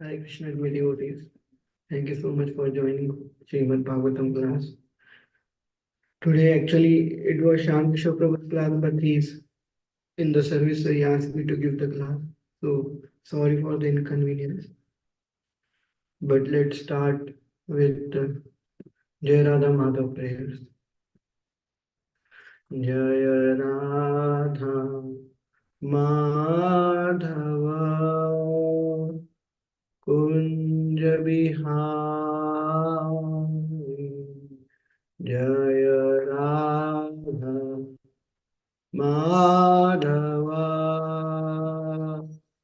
Hare Krishna dear devotees. Thank you so much for joining Srimad Bhagavatam class. Today actually it was Shyam Kishore Prabhu's class, but he's in the service, so he asked me to give the class. So sorry for the inconvenience. But let's start with Jai Radha Madhav prayers. Jai Radha Madhava Kunja Bihari Jaya Radha Madhava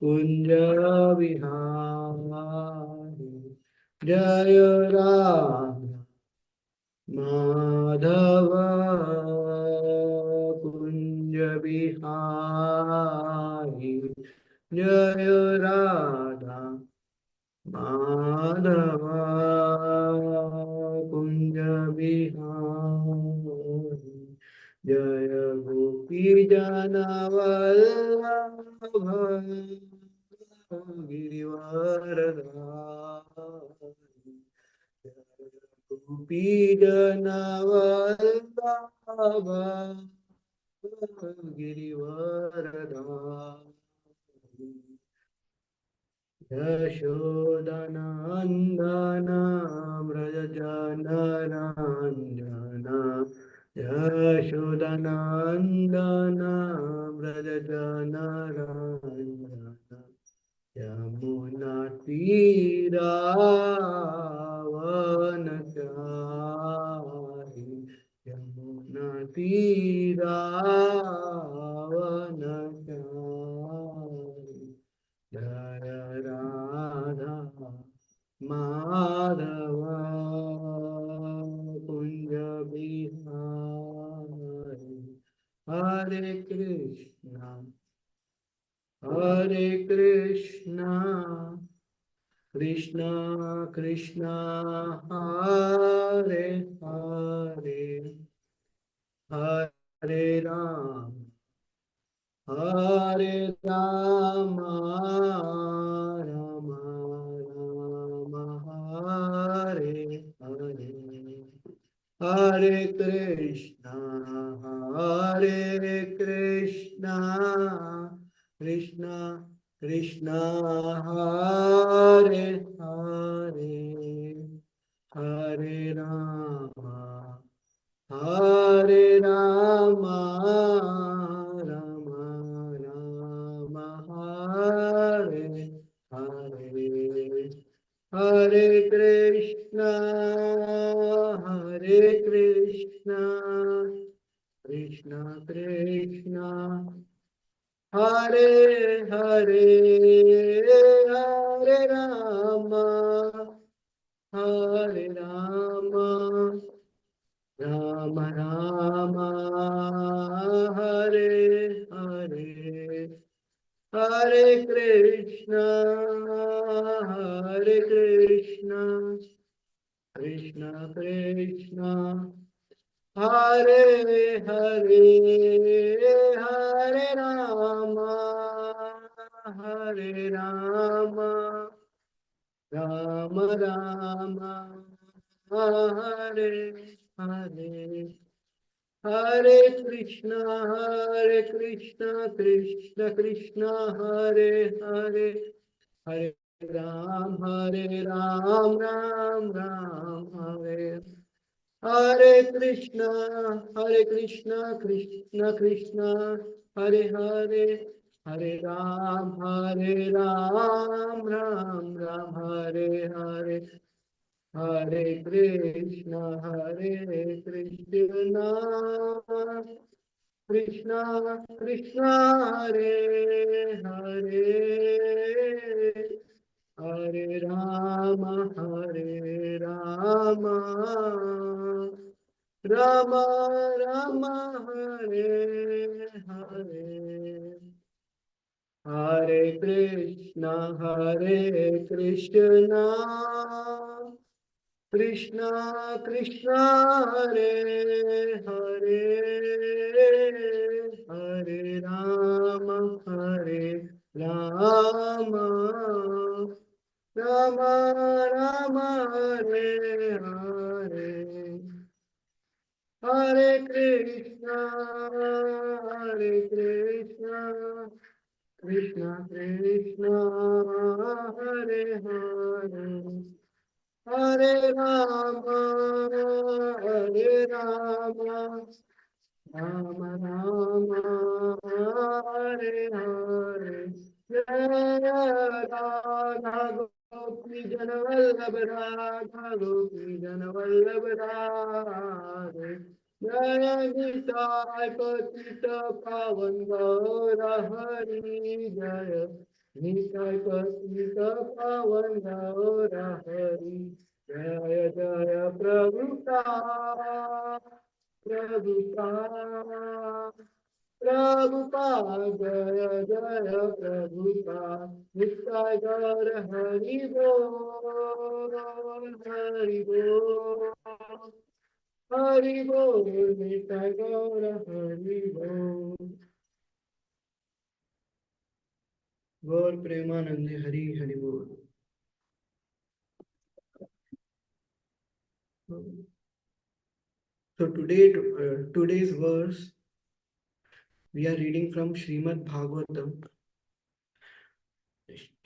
Kunja Vihari Jaya Radha Madhava Kunja Vihari Jaya Radha Madhava Kunja Vihari Jaya Gopi Jana Vallabha Girivaradhari Jaya Gopi Jana Vallabha Girivaradhari Yashodanandana Vrajanarandana Yashodanandana Vrajanarandana Yamunatiravanachari Yamunatiravanachari Jaya Radha Madhava Kunja Bihari Hare Krishna Hare Krishna Krishna Krishna Hare Hare Hare Ram Hare Rama, Rama Rama, Hare Hare, Hare Krishna, Hare Krishna, Krishna Krishna, Hare Hare, Hare Rama. Hare Rama, Rama Rama, Hare Hare, Hare Krishna, Hare Krishna, Krishna Krishna, Hare Hare, Hare Rama, Hare Rama. Rama Rama Hare Hare Hare Krishna Hare Krishna Krishna Krishna Hare Hare Hare Rama Hare Rama Rama Rama Hare Hare Hare Krishna Krishna Krishna Hare Hare Hare Ram Ram Ram Hare Hare Krishna Krishna Krishna Hare Hare Hare Ram Ram Ram Hare Hare Hare Krishna Krishna Krishna Hare Hare Hare Rama Rama Rama Hare Hare Hare Krishna Krishna Krishna Hare Hare Hare Rama Hare Krishna, Krishna Krishna, Hare Hare, Hare Rama, Hare Rama, Rama Rama, Hare Hare, Jaya Radha Gopi Janavallabha Radha Gopi Janavallabha Radhe, Jaya Nitai Patita Pavan Gaura Hari, Jaya Nitai Patita Pavan Gaura Hari, Jaya Jaya Prabhupada, Prabhupada, Prabhupada, Jaya Jaya Prabhupada, Nitai Gaur Hari Bol, Hari Bol, Hari Bol, Nitai Gaur Hari Bol. Gaur Premanande Hari Hari Bol. So today's verse we are reading from Srimad Bhagavatam,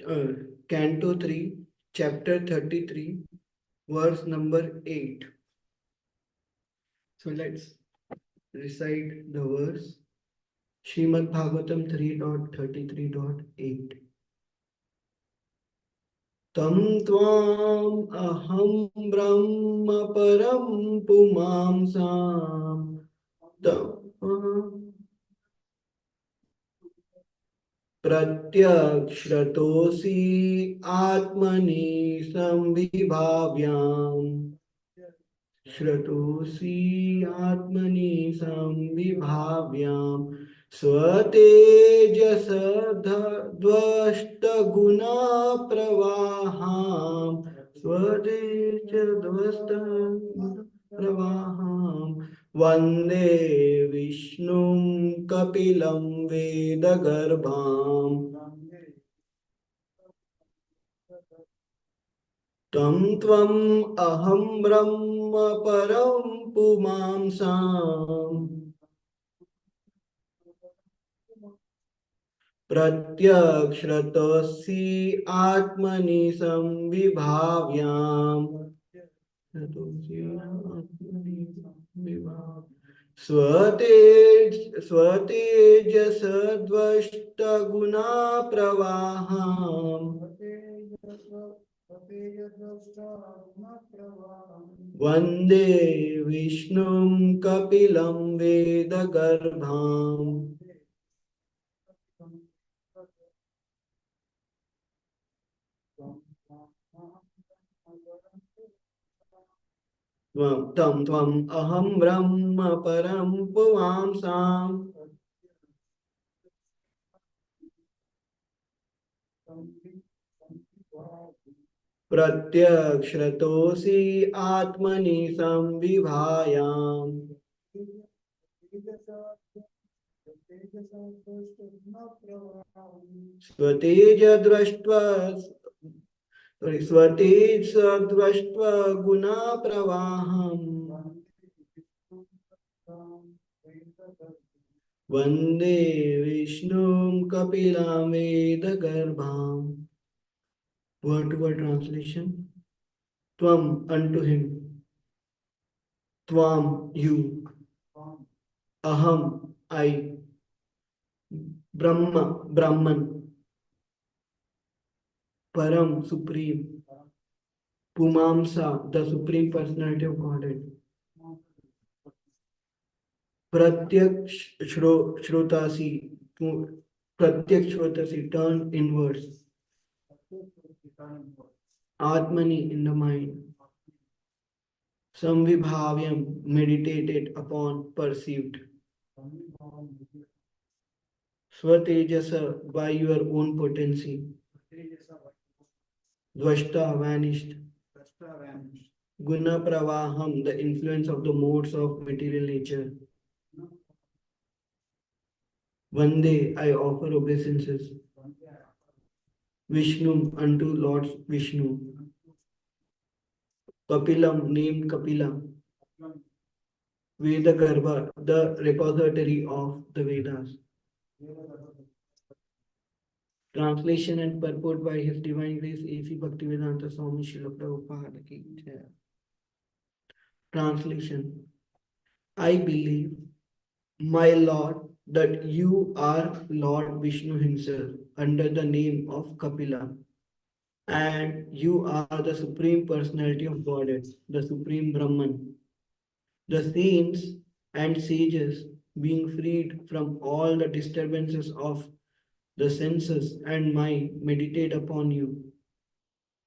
uh, Canto 3, Chapter 33, verse number 8. So let's recite the verse. Srimad Bhagavatam 3.33.8. Tam tvam aham brahma param pumamsam tam प्रत्यक्षतोऽसि आत्मनि संविभाव्याम् श्रतोऽसि आत्मनि संविभाव्याम् स्वतेजसध्वस्तगुणा प्रवाहाम् स्वतेजध्वस्तप्रवाहाम् वन्दे विष्णुं कपिलं वेदगर्भाम् तं त्वम् अहं ब्रह्म परं पुमांसाम् प्रत्यक्षतोऽसि आत्मनि संविभाव्याम् स्वतेजसद्वष्टगुणा प्रवाहम् वन्दे विष्णुं कपिलं वेदगर्भाम् तं त्वम् अहं ब्रह्म परं पुमांसाम् प्रत्यक्षतोऽसि आत्मनि संविभायाम् स्वतेजसद्वष्ट्वगुणा प्रवाहम् वन्दे विष्णुं कपिलं वेदगर्भाम्. Word to word translation. Tvam, unto him. Tvam, you. Aham, I. Brahma, Brahman. Param, supreme. Pumamsa, the supreme personality of Godhead. Shrotasi, Shrotasi, turn inwards. Atmani, in the mind. Samvibhavyam, meditated upon, perceived. Swatejasa, by your own potency. Dvashta, vanished. Guna pravaham, the influence of the modes of material nature. Vande, I offer obeisances. Vishnu, unto Lord Vishnu. Kapilam, named Kapila. Veda Garbha, the repository of the Vedas. Translation and purport by His Divine Grace A.C. Bhaktivedanta Swami Srila Prabhupada ki jai. Translation. I believe, my Lord, that you are Lord Vishnu himself under the name of Kapila, and you are the Supreme Personality of Godhead, the Supreme Brahman. The saints and sages, being freed from all the disturbances of the senses and mind, meditate upon you.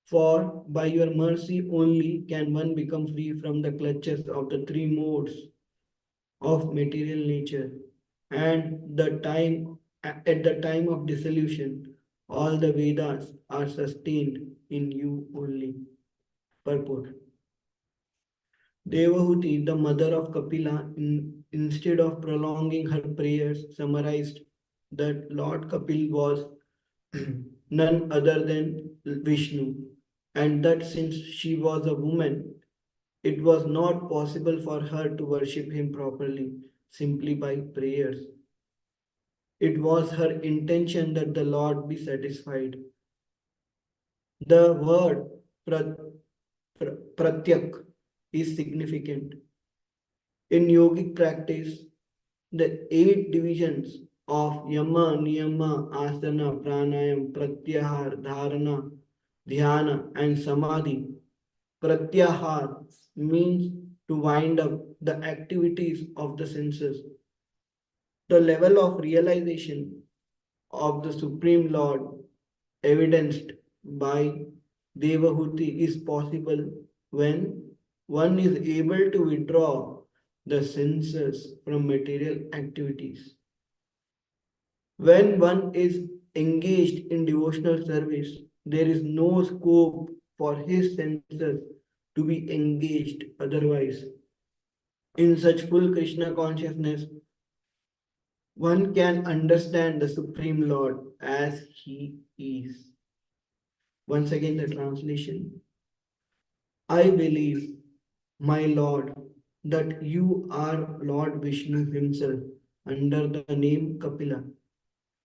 For by your mercy only can one become free from the clutches of the three modes of material nature. And at the time of dissolution, all the Vedas are sustained in you only. Purport. Devahuti, the mother of Kapila, instead of prolonging her prayers, summarized that Lord Kapil was none other than Vishnu, and that since she was a woman, it was not possible for her to worship him properly simply by prayers. It was her intention that the Lord be satisfied. The word pratyak is significant. In yogic practice, the 8 divisions of yama, niyama, asana, pranayam, pratyahar, dharana, dhyana, and samadhi. Pratyahar means to wind up the activities of the senses. The level of realization of the Supreme Lord evidenced by Devahuti is possible when one is able to withdraw the senses from material activities. When one is engaged in devotional service, there is no scope for his senses to be engaged otherwise. In such full Krishna consciousness, one can understand the Supreme Lord as He is. Once again, the translation. I believe, my Lord, that you are Lord Vishnu himself under the name Kapila,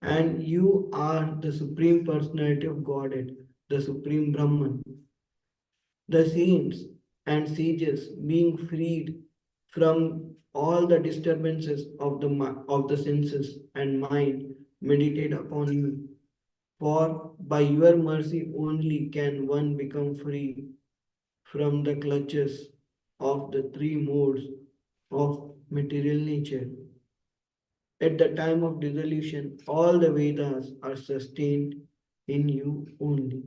and you are the Supreme Personality of Godhead, the Supreme Brahman. The saints and sages, being freed from all the disturbances of the senses and mind, meditate upon you. For by your mercy only can one become free from the clutches of the three modes of material nature. At the time of dissolution, all the Vedas are sustained in you only.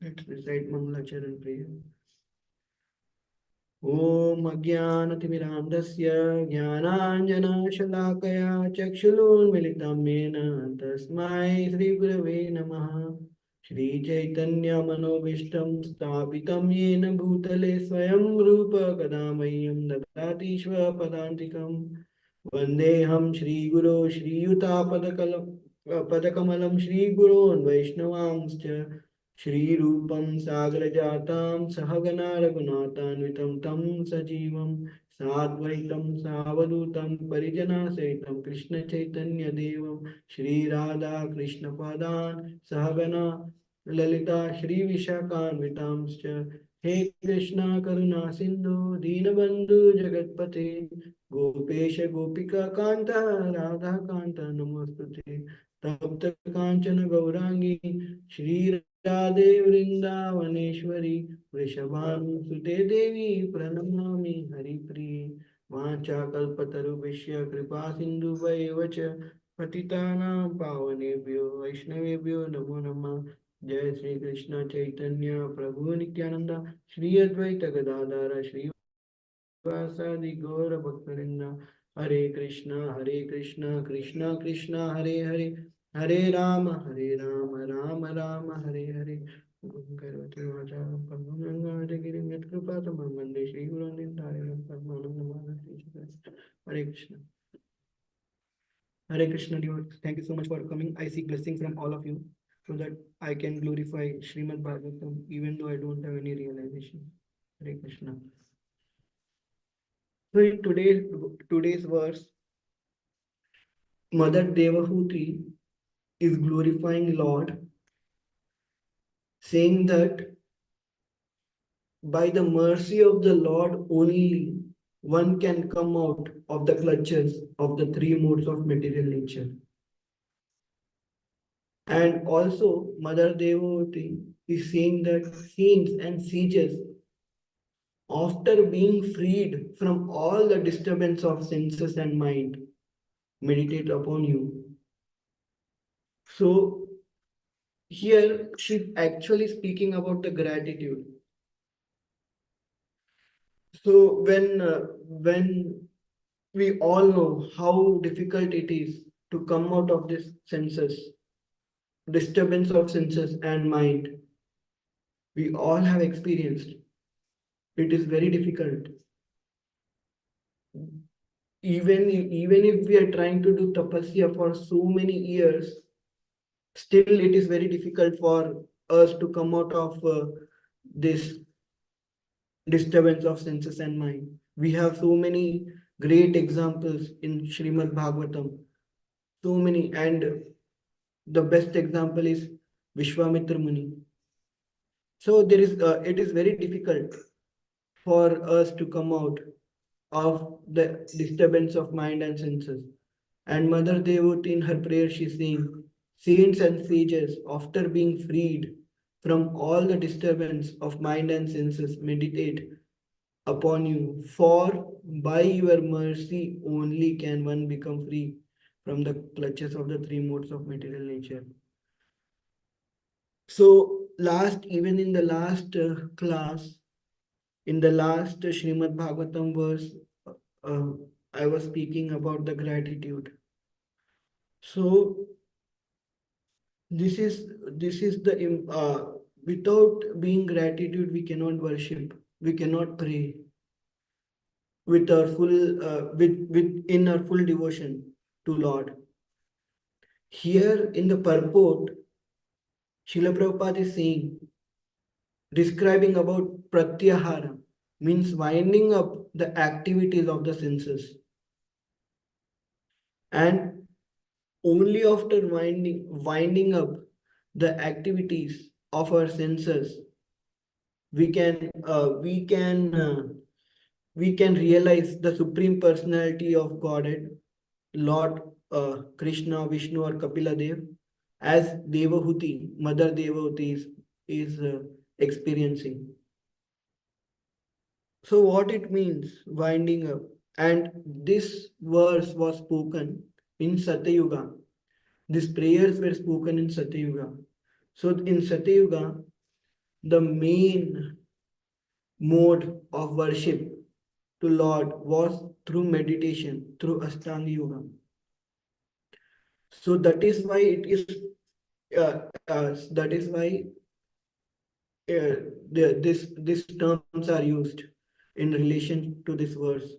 Let's recite Mangalacharan prayer. ॐ अज्ञानतिमिरान्धस्य ज्ञानाञ्जनशलाकया चक्षुरुन्मिलितं येन तस्मै श्रीगुरवे नमः श्रीचैतन्यमनोभीष्टं स्थापितं येन भूतले स्वयं रूप कदा मह्यं ददाति स्वपदान्तिकं वन्देऽहं श्रीगुरो श्रीयुतापदकमलं श्रीगुरोन् वैष्णवांश्च श्रीरूपं सागरजातां सहगना रघुनाथान्वितं तं सजीवं साद्वैतं सावधूतं परिजनसहितं कृष्णचैतन्यदेवं श्रीराधा कृष्णपादान् सहगना ललिता श्रीविशाखान्वितांश्च हे कृष्ण करुणा सिन्धु दीनबन्धु जगत्पते गोपेश गोपिका कान्त राधा कान्त नमोस्तुते तप्त कांचन गौरांगी श्री राधे वृंदावनेश्वरी वृषभानुसुते देवी प्रणमामि हरिप्रिये वाञ्छाकल्पतरुभ्यश्च कृपा सिन्धुभ्येव च पतितानां पावनेभ्यो वैष्णवेभ्यो नमो नमः जय श्री कृष्ण चैतन्य प्रभु नित्यानंद श्री अद्वैत गदाधर श्री वासादि गौर भक्तवृंद हरे कृष्ण कृष्ण कृष्ण हरे हरे हरे राम राम राम हरे हरे गंगवती वाचा पद्मनाभगिरिं यत्कृपातमं वन्दे श्रीगुरुनिताय परमानन्दमाधव Hare Krishna devotees. Thank you so much for coming. I seek blessing from all of you so that I can glorify Srimad Bhagavatam even though I don't have any realization. Hare Krishna. So in today's verse, Mother Devahuti is glorifying Lord, saying that by the mercy of the Lord only one can come out of the clutches of the three modes of material nature. And also, Mother Devotee is saying that saints and sages, after being freed from all the disturbance of senses and mind, meditate upon you. So, here she's actually speaking about the gratitude. So, when we all know how difficult it is to come out of this senses, disturbance of senses and mind, we all have experienced. It is very difficult. Even if we are trying to do tapasya for so many years, still it is very difficult for us to come out of this disturbance of senses and mind. We have so many great examples in Srimad Bhagavatam, so many, and the best example is Vishwamitra Muni. So it is very difficult for us to come out of the disturbance of mind and senses. And Mother Devotee in her prayer she's saying, saints and sages, after being freed from all the disturbance of mind and senses, meditate upon you. For by your mercy only can one become free from the clutches of the three modes of material nature. So even in the last class, in the last Srimad Bhagavatam verse, uh, I was speaking about the gratitude. So this is the without being gratitude we cannot worship, we cannot pray with our full with in our full devotion to Lord. Here in the purport, Srila Prabhupada is saying, describing about pratyahara, means winding up the activities of the senses. And only after winding up the activities of our senses, we can we can realize the supreme personality of Godhead, Lord Krishna, Vishnu, or Kapila Dev, as Devahuti, Mother Devahuti is experiencing. So what it means, winding up, and this verse was spoken in Satyuga. These prayers were spoken in Satyuga. So in Satyuga, the main mode of worship to Lord was through meditation, through Ashtanga Yoga. So that is why it is that is why these terms are used in relation to this verse.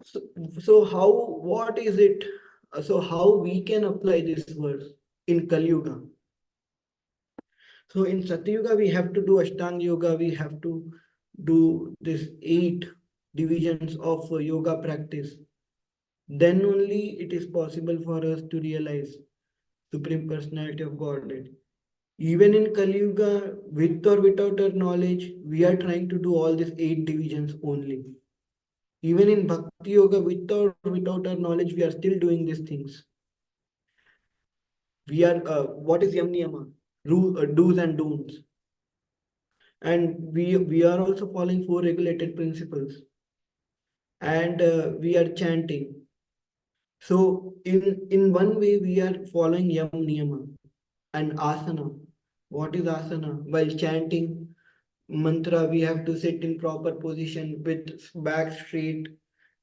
So, so how what is it? So how we can apply this verse in Kali Yuga? So in Satyuga we have to do Ashtanga Yoga. We have to do this 8 divisions of yoga practice. Then only it is possible for us to realize Supreme Personality of Godhead. Even in Kali Yuga, with or without our knowledge, we are trying to do all these 8 divisions only. Even in Bhakti Yoga, with or without our knowledge, we are still doing these things. We are, what is Yam Niyama? Do's and don'ts. And we are also following 4 regulated principles. And we are chanting. So in one way, we are following Yam Niyama and Asana. What is Asana? While chanting mantra, we have to sit in proper position with back straight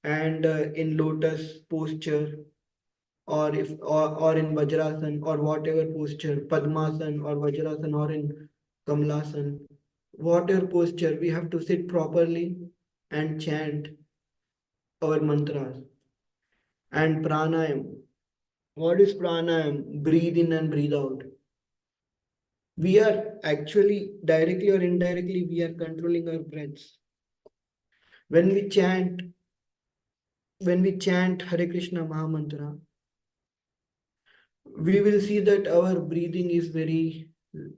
and in lotus posture, or in Vajrasan, or whatever posture, Padmasan or Vajrasan, or in Kamlasan, whatever posture, we have to sit properly and chant our mantras. And pranayam. What is pranayam? Breathe in and breathe out. We are actually directly or indirectly we are controlling our breaths. When we chant, when we chant Hare Krishna Mahamantra, we will see that our breathing is very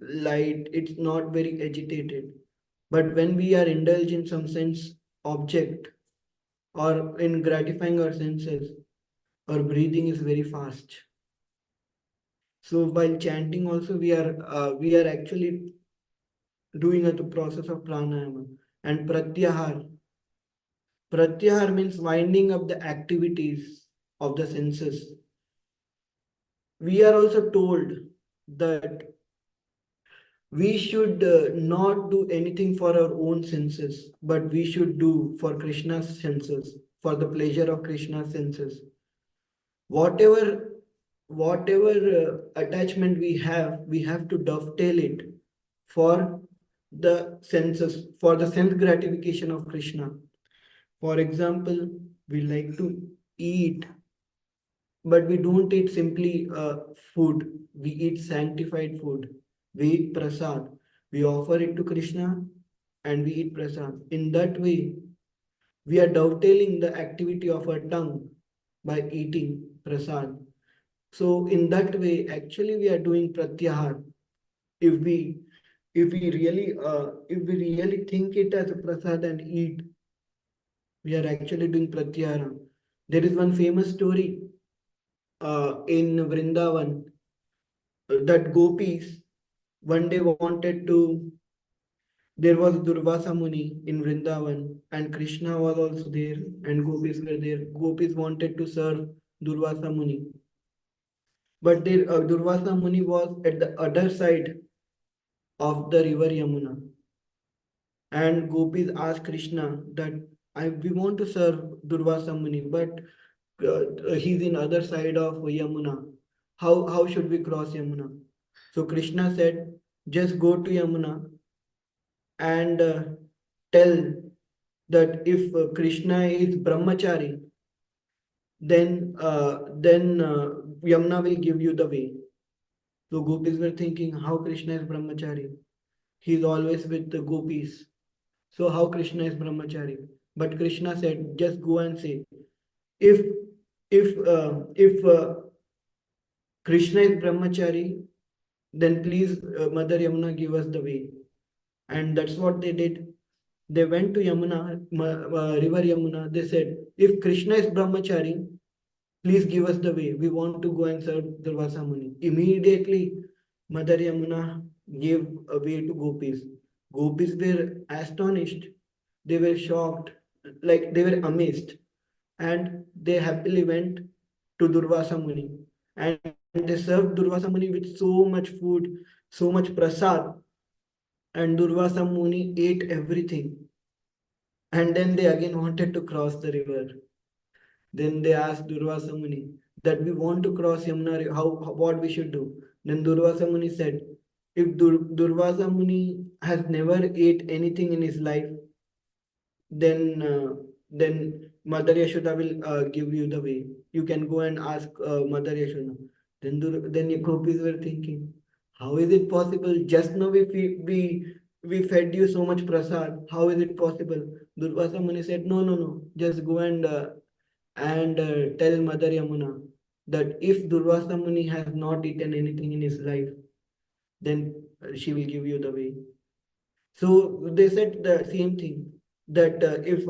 light, it's not very agitated. But when we are indulged in some sense object or in gratifying our senses, our breathing is very fast. So while chanting also we are actually doing the process of pranayama and pratyahar. Pratyahar means winding up the activities of the senses. We are also told that we should not do anything for our own senses, but we should do for Krishna's senses, for the pleasure of Krishna's senses. Whatever, whatever attachment we have to dovetail it for the senses, for the sense gratification of Krishna. For example, we like to eat, but we don't eat simply food. We eat sanctified food. We eat prasad. We offer it to Krishna and we eat prasad. In that way, we are dovetailing the activity of our tongue by eating prasad. So in that way, actually we are doing pratyahar. If we if we really think it as a prasad and eat, we are actually doing pratyahara. There is one famous story in Vrindavan that gopis one day wanted to. There was Durvasa Muni in Vrindavan, and Krishna was also there, and gopis were there. Gopis wanted to serve Durvasa Muni, but their Durvasa Muni was at the other side of the river Yamuna. And gopis asked Krishna that we want to serve Durvasa Muni, but he's in other side of Yamuna. How should we cross Yamuna? So Krishna said, just go to Yamuna and tell that if Krishna is brahmachari, then Yamuna will give you the way. So gopis were thinking, how Krishna is brahmachari? He is always with the gopis. So how Krishna is brahmachari? But Krishna said, just go and say, if if Krishna is brahmachari, then please, Mother Yamuna, give us the way. And that's what they did. They went to Yamuna, river Yamuna. They said, if Krishna is brahmachari, please give us the way. We want to go and serve Durvasa Muni. Immediately, Mother Yamuna gave a way to gopis. Gopis were astonished. They were shocked, like they were amazed. And they happily went to Durvasa Muni. And they served Durvasa Muni with so much food, so much prasad. And Durvasa Muni ate everything. And then they again wanted to cross the river. Then they asked Durvasa Muni that we want to cross Yamuna, what we should do. Then Durvasa Muni said, if Durvasa Muni has never ate anything in his life, then Mother Yashoda will give you the way. You can go and ask Mother Yashoda. Then the gopis were thinking, how is it possible? Just now we fed you so much prasad. How is it possible? Durvasa Muni said, no. Just go and tell Mother Yamuna that if Durvasa Muni has not eaten anything in his life, then she will give you the way. So they said the same thing that if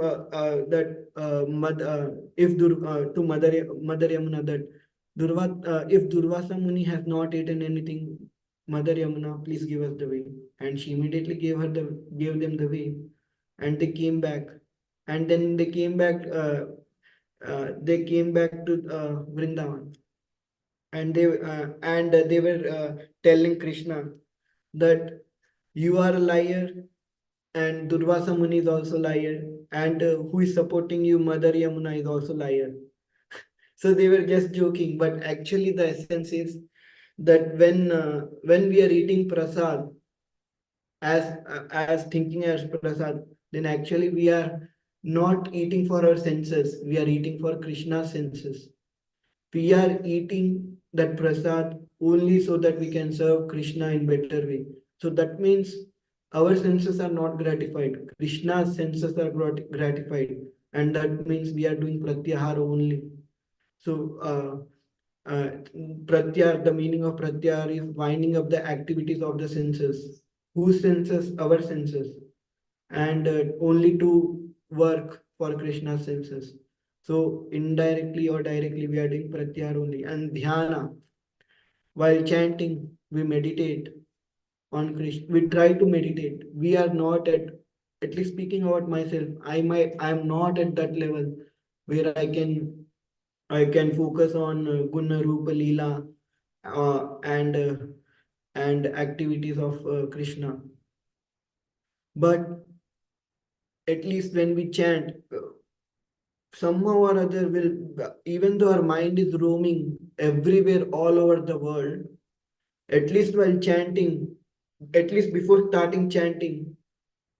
to Mother Yamuna that if Durvasa Muni has not eaten anything, Mother Yamuna, please give us the way. And she immediately gave them the way, and they came back, and then they came back to Vrindavan, and they were telling Krishna that you are a liar and Durvasa Muni is also liar, and who is supporting you, Mother Yamuna, is also liar. So they were just joking, but actually the essence is that when we are eating prasad as thinking as prasad, then actually we are not eating for our senses, we are eating for Krishna's senses. We are eating that prasad only so that we can serve Krishna in better way. So that means Our senses are not gratified. Krishna's senses are gratified, and that means we are doing pratyahara only. So, pratyahar, the meaning of pratyahara is winding up the activities of the senses. Whose senses? Our senses, and only to work for Krishna's senses. So, indirectly or directly, we are doing pratyahara only. And dhyana, while chanting, we meditate on Krishna. We try to meditate. We are not at least speaking about myself, I'm not at that level where I can focus on Guna Rupa Leela and activities of Krishna. But at least when we chant, somehow or other will, even though our mind is roaming everywhere all over the world, at least while chanting, at least before starting chanting,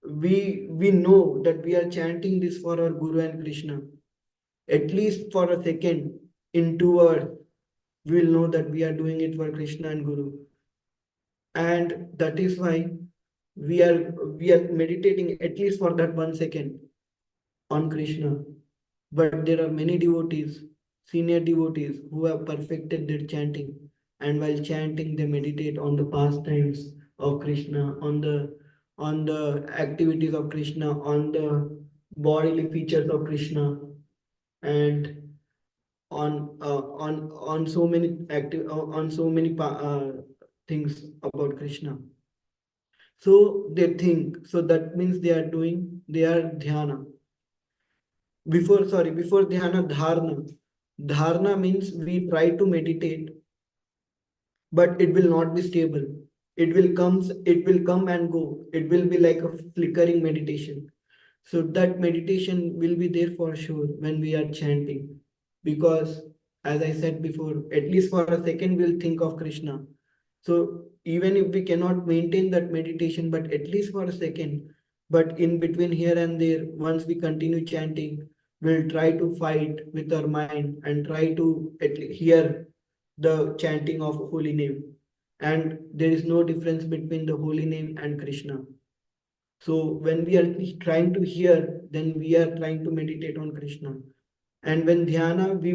we know that we are chanting this for our Guru and Krishna. At least for a second in 2 hours, we will know that we are doing it for Krishna and Guru. And that is why we are meditating at least for that 1 second on Krishna. But there are many devotees, senior devotees, who have perfected their chanting. And while chanting, they meditate on the pastimes of Krishna, on the activities of Krishna, on the bodily features of Krishna, and on so many things about Krishna. So they think. So that means they are dhyana. Before dhyana, dharna. Dharna means we try to meditate, but it will not be stable. It will come and go. It will be like a flickering meditation. So that meditation will be there for sure when we are chanting. Because as I said before, at least for a second we'll think of Krishna. So even if we cannot maintain that meditation, but at least for a second, but in between here and there, once we continue chanting, we'll try to fight with our mind and try to hear the chanting of holy name. And there is no difference between the holy name and Krishna. So when we are trying to hear, then we are trying to meditate on Krishna. And when dhyana, we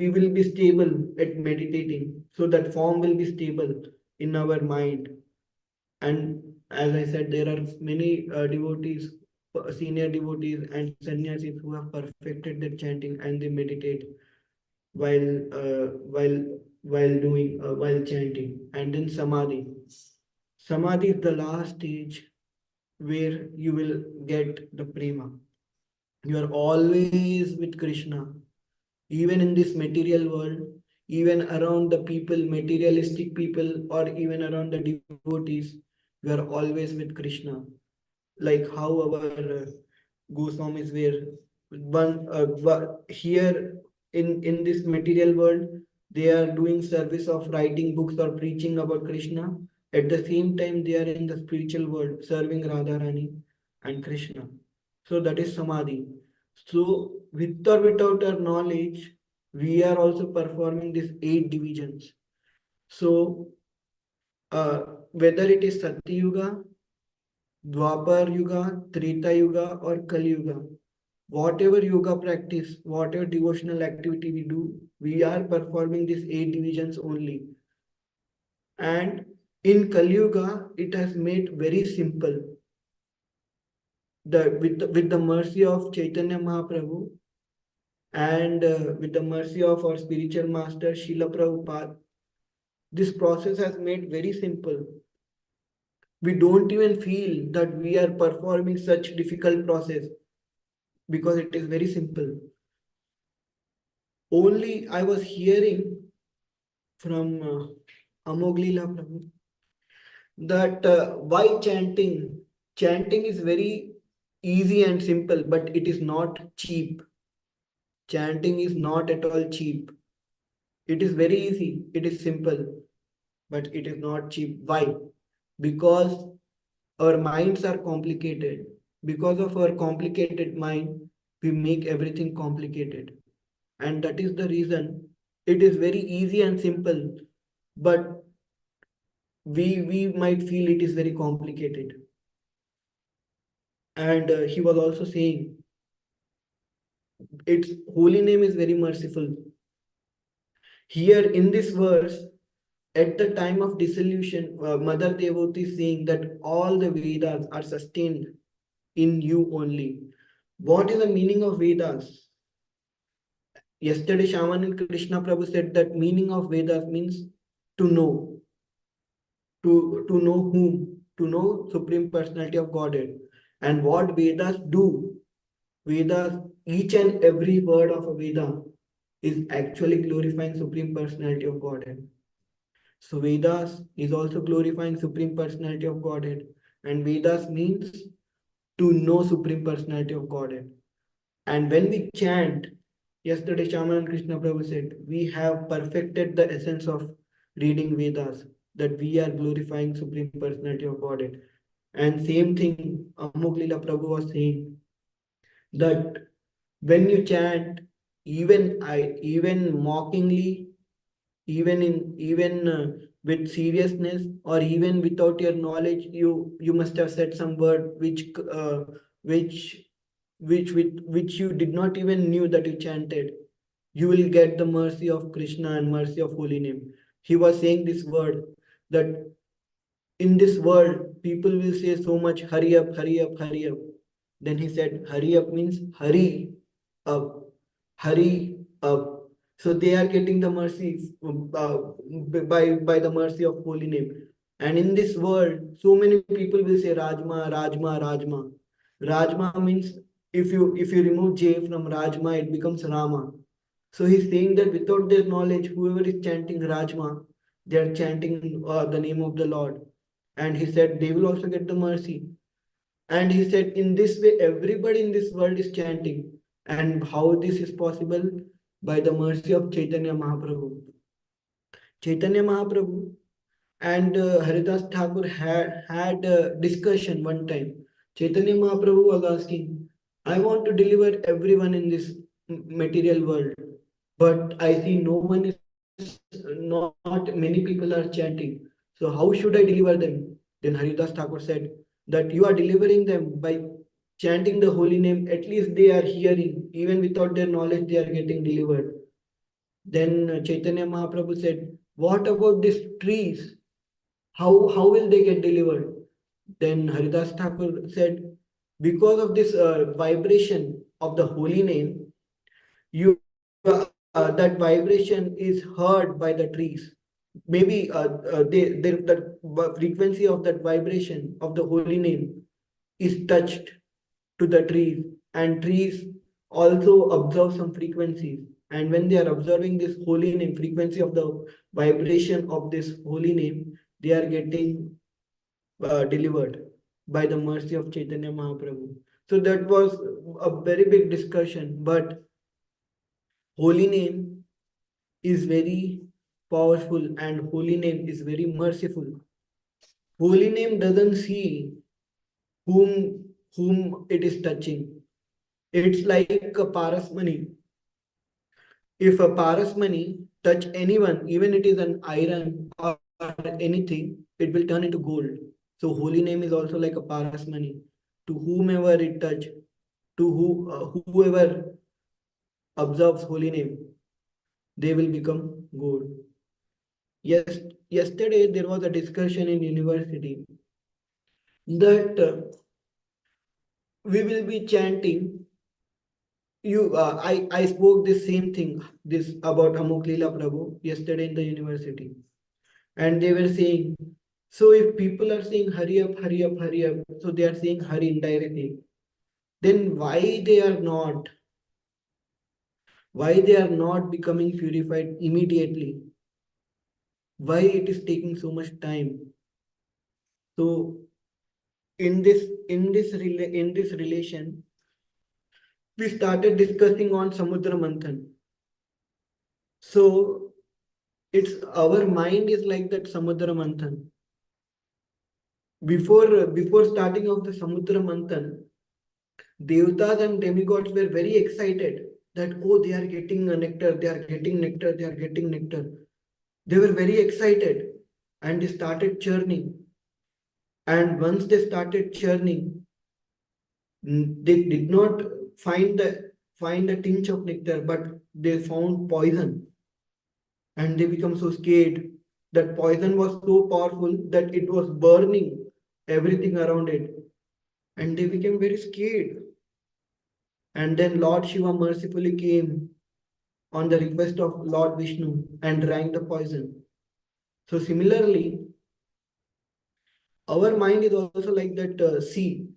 will be stable at meditating. So that form will be stable in our mind. And as I said, there are many devotees, senior devotees and sannyasis who have perfected their chanting and they meditate while uh, while while chanting. And then samadhi. Samadhi is the last stage where you will get the prema. You are always with Krishna, even in this material world, even around the people, materialistic people, or even around the devotees, you are always with Krishna. Like how our Goswamis were here in this material world, they are doing service of writing books or preaching about Krishna. At the same time, they are in the spiritual world serving Radharani and Krishna. So that is samadhi. So with or without our knowledge, we are also performing these 8 divisions. So uh, whether it is Satyuga, Dwapar Yuga, Treta Yuga, or Kali Yuga, whatever yoga practice, whatever devotional activity we do, we are performing these 8 divisions only. And in Kali Yuga, it has made very simple. With the mercy of Chaitanya Mahaprabhu and with the mercy of our spiritual master Srila Prabhupada, this process has made very simple. We don't even feel that we are performing such difficult process because it is very simple. Only I was hearing from Amoglila Prabhu that why chanting is very easy and simple, but it is not cheap. Chanting is not at all cheap. It is very easy, it is simple, but it is not cheap. Why? Because our minds are complicated. Because of our complicated mind, we make everything complicated. And that is the reason it is very easy and simple, but we might feel it is very complicated. And he was also saying its holy name is very merciful. Here in this verse, at the time of dissolution, Mother Devotee is saying that all the Vedas are sustained in you only. What is the meaning of Vedas? Yesterday, Shaman and Krishna Prabhu said that meaning of Vedas means to know, to know whom, to know Supreme Personality of Godhead. And what Vedas do, Vedas, each and every word of a Veda is actually glorifying Supreme Personality of Godhead. So Vedas is also glorifying Supreme Personality of Godhead. And Vedas means to know Supreme Personality of Godhead. And when we chant, yesterday Shaman and Krishna Prabhu said, we have perfected the essence of reading Vedas, that we are glorifying Supreme Personality of Godhead. And same thing Amuk Lila Prabhu was saying, that when you chant, even mockingly, even with seriousness, or even without your knowledge, you must have said some word which which you did not even knew that you chanted. You will get the mercy of Krishna and mercy of holy name. He was saying this word, that in this world, people will say so much, hurry up, hurry up, hurry up. Then he said, hurry up means hurry up, hurry up. So they are getting the mercy by the mercy of holy name. And in this world, so many people will say Rajma, Rajma, Rajma. Rajma means if you remove J from Rajma, it becomes Rama. So he's saying that without their knowledge, whoever is chanting Rajma, they are chanting the name of the Lord. And he said they will also get the mercy. And he said in this way, everybody in this world is chanting. And how this is possible? By the mercy of Chaitanya Mahaprabhu. Chaitanya Mahaprabhu and Haridas Thakur had a discussion one time. Chaitanya Mahaprabhu was asking, I want to deliver everyone in this material world, but I see no one is, not many people are chanting. So how should I deliver them? Then Haridas Thakur said that you are delivering them by chanting the holy name. At least they are hearing, even without their knowledge, they are getting delivered. Then Chaitanya Mahaprabhu said, what about these trees? How will they get delivered? Then Haridas Thakur said, because of this vibration of the holy name, that vibration is heard by the trees. Maybe the frequency of that vibration of the holy name is touched to the trees, and trees also observe some frequencies. And when they are observing this holy name, frequency of the vibration of this holy name, they are getting delivered by the mercy of Chaitanya Mahaprabhu. So that was a very big discussion, but holy name is very powerful and holy name is very merciful. Holy name doesn't see whom it is touching. It's like a parasmani. If a parasmani touch anyone, even it is an iron or anything, it will turn into gold. So holy name is also like a parasmani. To whomever it touch, to whoever observes holy name, they will become gold. Yes, yesterday there was a discussion in university that we will be chanting. I spoke the same thing this about Amuk Leela Prabhu yesterday in the university, and they were saying, so if people are saying hurry up, hurry up, hurry up, so they are saying hurry indirectly. Then why they are not becoming purified immediately? Why it is taking so much time? So in this relation, we started discussing on Samudra Manthan. So it's our mind is like that Samudra Manthan. Before starting of the Samudra Manthan, Devtas and demigods were very excited that oh, they are getting a nectar, they are getting nectar, they are getting nectar. They were very excited and they started churning. And once they started churning, They did not find a tinge of nectar, but they found poison, and they become so scared. That poison was so powerful that it was burning everything around it, and they became very scared. And then Lord Shiva mercifully came on the request of Lord Vishnu and drank the poison. So similarly, our mind is also like that sea.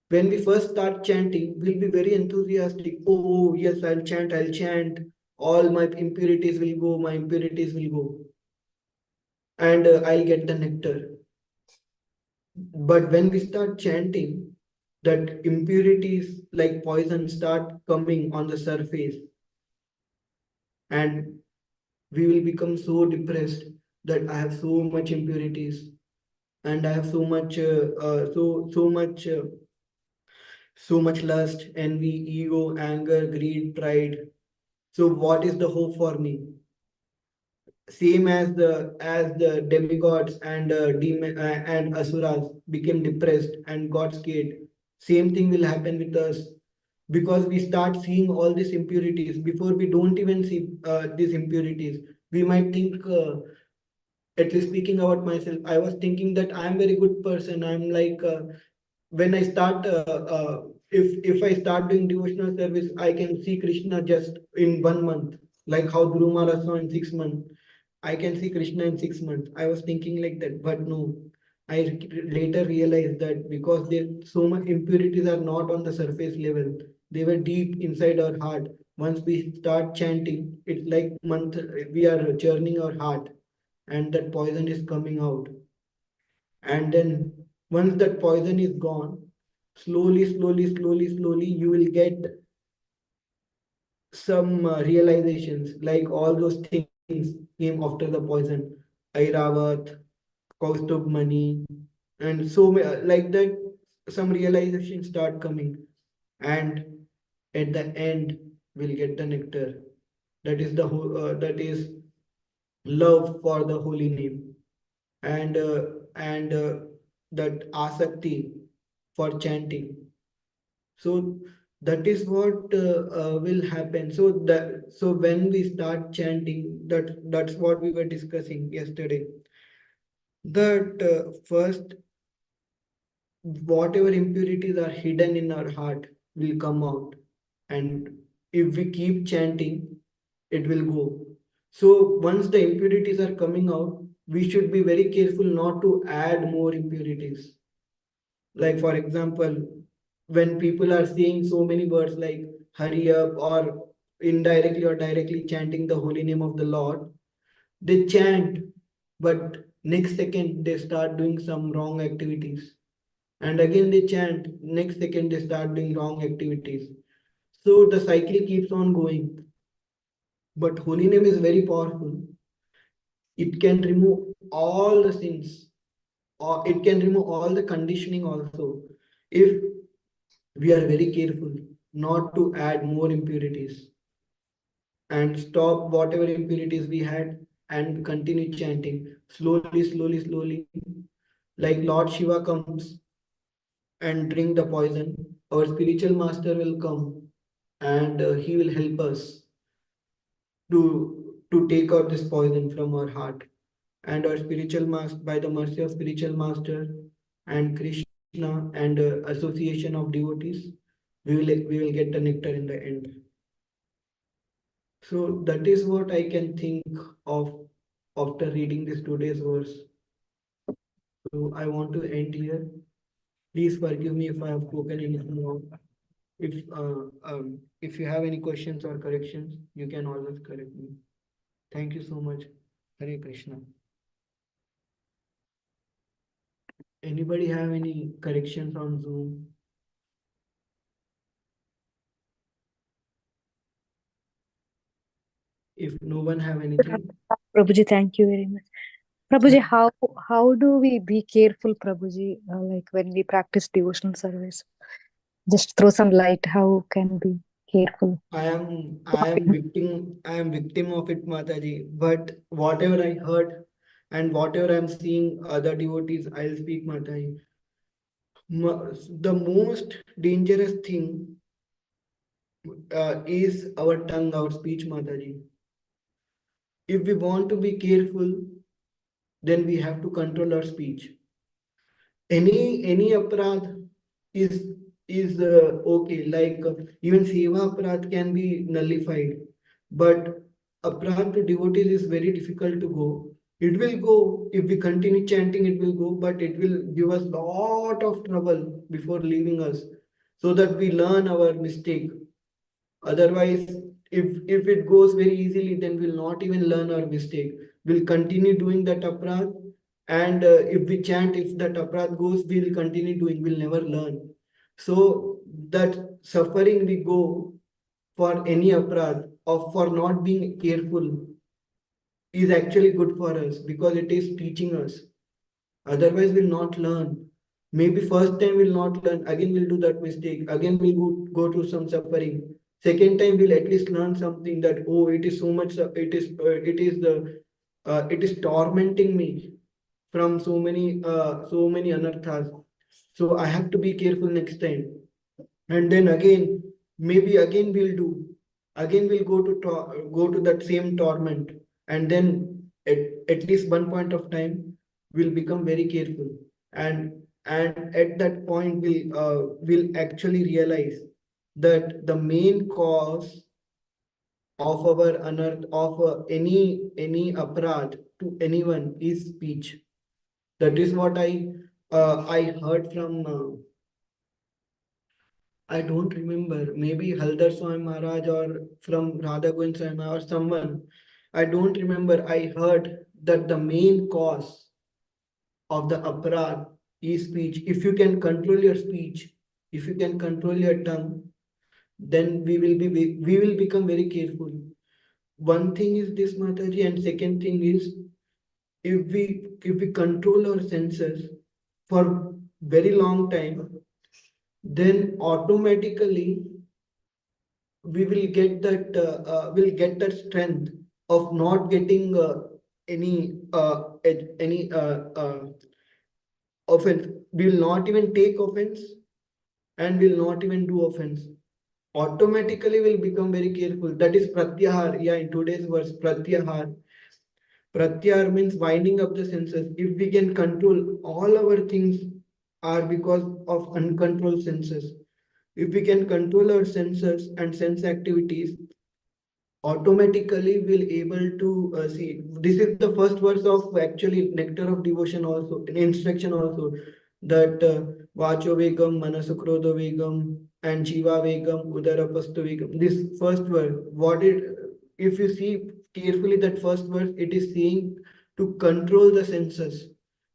When we first start chanting, we'll be very enthusiastic. Oh, yes, I'll chant, I'll chant. All my impurities will go, my impurities will go, and I'll get the nectar. But when we start chanting, that impurities like poison start coming on the surface, and we will become so depressed that I have so much impurities, and I have so much, so much lust, envy, ego, anger, greed, pride. So what is the hope for me? Same as the demigods and demon and asuras became depressed and got scared. Same thing will happen with us, because we start seeing all these impurities before we don't even see these impurities. We might think, at least speaking about myself, I was thinking that I'm very good person. I'm like, when I start, if I start doing devotional service, I can see Krishna just in 1 month, like how Guru Maharaj saw in 6 months. I can see Krishna in 6 months. I was thinking like that, but no. I later realized that because there so much impurities are not on the surface level, they were deep inside our heart. Once we start chanting, it's like month we are churning our heart, and that poison is coming out. And then once that poison is gone, slowly, you will get some realizations, like all those things came after the poison. Airavat, Kaustubh Mani, and so like that, some realizations start coming. And at the end, we'll get the nectar. That is love for the holy name, and that asakti for chanting. So that is what will happen. So when we start chanting, that's what we were discussing yesterday. That first, whatever impurities are hidden in our heart will come out, and if we keep chanting, it will go. So once the impurities are coming out, we should be very careful not to add more impurities. Like, for example, when people are saying so many words like hurry up, or indirectly or directly chanting the holy name of the Lord, they chant, but next second they start doing some wrong activities. And again they chant, next second they start doing wrong activities. So the cycle keeps on going. But holy name is very powerful. It can remove all the sins, or it can remove all the conditioning also, if we are very careful not to add more impurities, and stop whatever impurities we had and continue chanting slowly. Like Lord Shiva comes and drink the poison, our spiritual master will come, and he will help us to take out this poison from our heart. And our spiritual master, by the mercy of spiritual master and Krishna and association of devotees, we will get the nectar in the end. So that is what I can think of after reading this today's verse. So I want to end here. Please forgive me if I have spoken anything wrong. If you have any questions or corrections, you can always correct me. Thank you so much. Hare Krishna. Anybody have any corrections on Zoom? If no one have anything, Prabhuji, thank you very much. Prabhuji, how do we be careful, Prabhuji, like when we practice devotional service? Just throw some light. How can be careful? I am victim of it, Mataji. But whatever I heard and whatever I'm seeing other devotees, I'll speak, Mataji. The most dangerous thing is our tongue, our speech, Mataji. If we want to be careful, then we have to control our speech. Any aparadh is okay, like even seva aparadh can be nullified, but aparadh to devotees is very difficult to go. It will go if we continue chanting, it will go, but it will give us lot of trouble before leaving us, so that we learn our mistake. Otherwise, if it goes very easily, then we'll not even learn our mistake. We'll continue doing that aparadh, and if we chant, if that aparadh goes, we'll continue doing. We'll never learn. So that suffering we go for any aparadh or for not being careful is actually good for us, because it is teaching us. Otherwise, we'll not learn. Maybe first time we'll not learn. Again, we'll do that mistake. Again, we'll go through some suffering. Second time, we'll at least learn something that, oh, it is so much. It is tormenting me from so many anarthas. So I have to be careful next time. And then again, maybe again we'll do. Again, we'll go to that same torment, and then at least one point of time, we'll become very careful, and at that point, we'll actually realize that the main cause of our unearth of any aparadh to anyone is speech. That is what I heard from I don't remember, maybe Haldar Swami Maharaj or from Radha Govind Swami or someone. I don't remember. I heard that the main cause of the aparadh is speech. If you can control your speech, if you can control your tongue, then we will become very careful. One thing is this, Mataji, and second thing is, if we control our senses for very long time, then automatically we'll get that strength of not getting any offense. We will not even take offense, and will not even do offense. Automatically will become very careful. That is pratyahar. Yeah, in today's words, pratyahar. Pratyahar means winding up the senses. If we can control, all our things are because of uncontrolled senses. If we can control our senses and sense activities, automatically will able to see. This is the first verse of actually nectar of devotion, also in instruction also, that vacho vegam manasukrodho vegam and jiva vegam udarapastu vegam. This first verse, what it, if you see carefully, that first verse, it is saying to control the senses,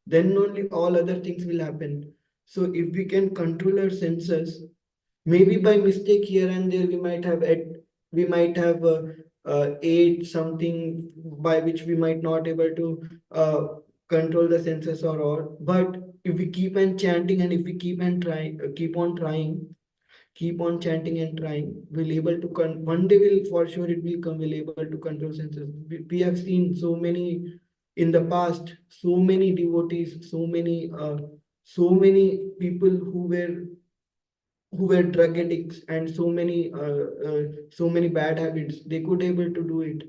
then only all other things will happen. So if we can control our senses, maybe by mistake here and there we might have ate something by which we might not able to control the senses or all. But if we keep on chanting, and if we keep on chanting and trying, we'll able to one day will for sure it will come, will able to control senses. We have seen so many in the past, so many devotees, so many people who were drug addicts, and so many bad habits, they could able to do it,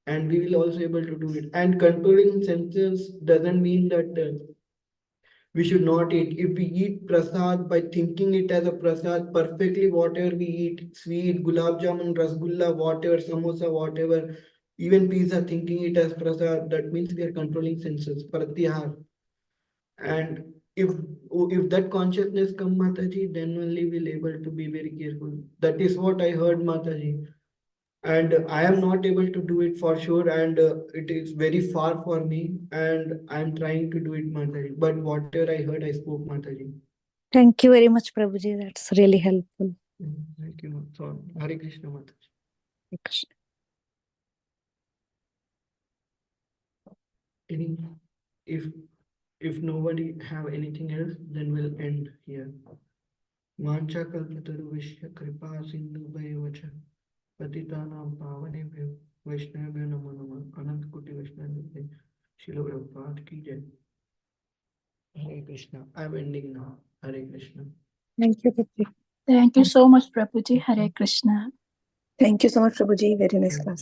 and we will also able to do it. And controlling senses doesn't mean that we should not eat. If we eat prasad by thinking it as a prasad, perfectly whatever we eat, sweet, gulab jamun, rasgulla, whatever, samosa, whatever, even pizza, thinking it as prasad, that means we are controlling senses, pratyahar. And if that consciousness come, Mataji, then only we'll able to be very careful. That is what I heard, Mataji. And I am not able to do it for sure, and it is very far for me, and I am trying to do it, Mataji. But whatever I heard, I spoke, Mataji. Thank you very much, Prabhuji. That's really helpful. Thank you. So, Hare Krishna, Mataji. Any, if nobody have anything else, then we'll end here. Vancha kalpataruvishya kripa sindhu bhayavacha पतितानां पावनेभ्यो वैष्णवेभ्यो नमो नमः। अनंत कोटि वैष्णव शिल प्रभुपाद की जय। Hare Krishna. I'm ending now. Hare Krishna. Thank you, Prabhuji. Thank you so much, Prabhuji. Hare Krishna. Thank you so much, Prabhuji. Very nice Thank you. class.